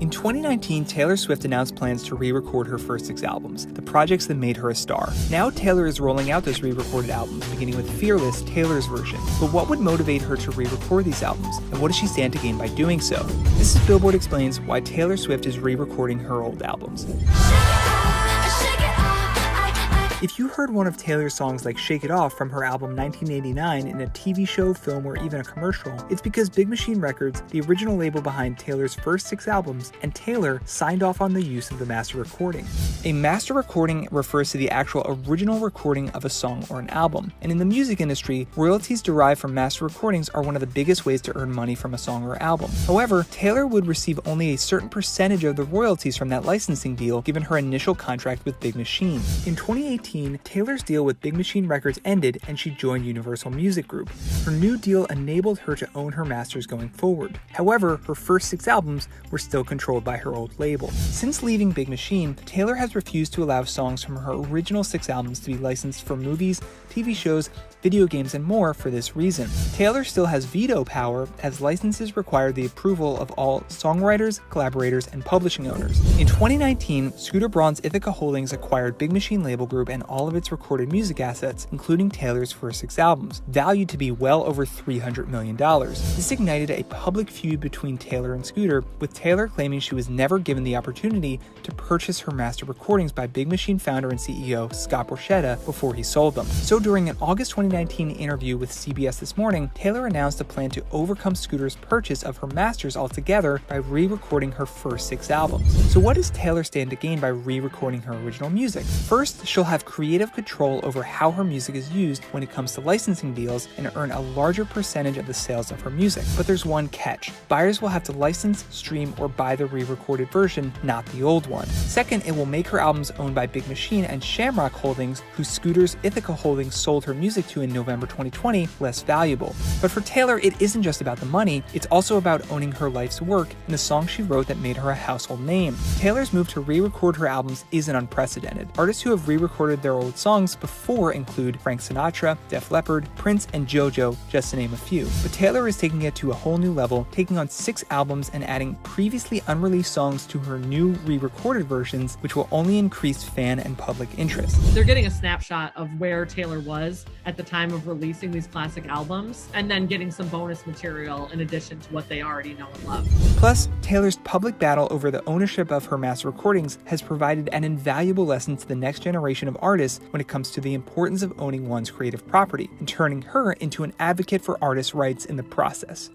In 2019, Taylor Swift announced plans to re-record her first 6 albums, the projects that made her a star. Now Taylor is rolling out those re-recorded albums, beginning with Fearless, Taylor's version. But what would motivate her to re-record these albums, and what does she stand to gain by doing so? This is Billboard Explains why Taylor Swift is re-recording her old albums. If you heard one of Taylor's songs like Shake It Off from her album 1989 in a TV show, film, or even a commercial, it's because Big Machine Records, the original label behind Taylor's first 6 albums, and Taylor signed off on the use of the master recording. A master recording refers to the actual original recording of a song or an album, and in the music industry, royalties derived from master recordings are one of the biggest ways to earn money from a song or album. However, Taylor would receive only a certain percentage of the royalties from that licensing deal given her initial contract with Big Machine. In 2018, Taylor's deal with Big Machine Records ended and she joined Universal Music Group. Her new deal enabled her to own her masters going forward. However, her first 6 albums were still controlled by her old label. Since leaving Big Machine, Taylor has refused to allow songs from her original 6 albums to be licensed for movies, TV shows, video games, and more for this reason. Taylor still has veto power, as licenses require the approval of all songwriters, collaborators, and publishing owners. In 2019, Scooter Braun's Ithaca Holdings acquired Big Machine Label Group and all of its recorded music assets, including Taylor's first 6 albums, valued to be well over $300 million. This ignited a public feud between Taylor and Scooter, with Taylor claiming she was never given the opportunity to purchase her master recordings by Big Machine founder and CEO Scott Borchetta before he sold them. So during an August 2019 interview with CBS This Morning, Taylor announced a plan to overcome Scooter's purchase of her masters altogether by re-recording her first 6 albums. So what does Taylor stand to gain by re-recording her original music? First, she'll have creative control over how her music is used when it comes to licensing deals and earn a larger percentage of the sales of her music. But there's one catch. Buyers will have to license, stream, or buy the re-recorded version, not the old one. Second, it will make her albums owned by Big Machine and Shamrock Holdings, who Scooter's Ithaca Holdings sold her music to in November 2020, less valuable. But for Taylor, it isn't just about the money, it's also about owning her life's work and the songs she wrote that made her a household name. Taylor's move to re-record her albums isn't unprecedented. Artists who have re-recorded their old songs before include Frank Sinatra, Def Leppard, Prince, and JoJo, just to name a few. But Taylor is taking it to a whole new level, taking on 6 albums and adding previously unreleased songs to her new re-recorded versions, which will only increase fan and public interest. They're getting a snapshot of where Taylor was at the time of releasing these classic albums, and then getting some bonus material in addition to what they already know and love. Plus, Taylor's public battle over the ownership of her master recordings has provided an invaluable lesson to the next generation of artists when it comes to the importance of owning one's creative property, and turning her into an advocate for artists' rights in the process.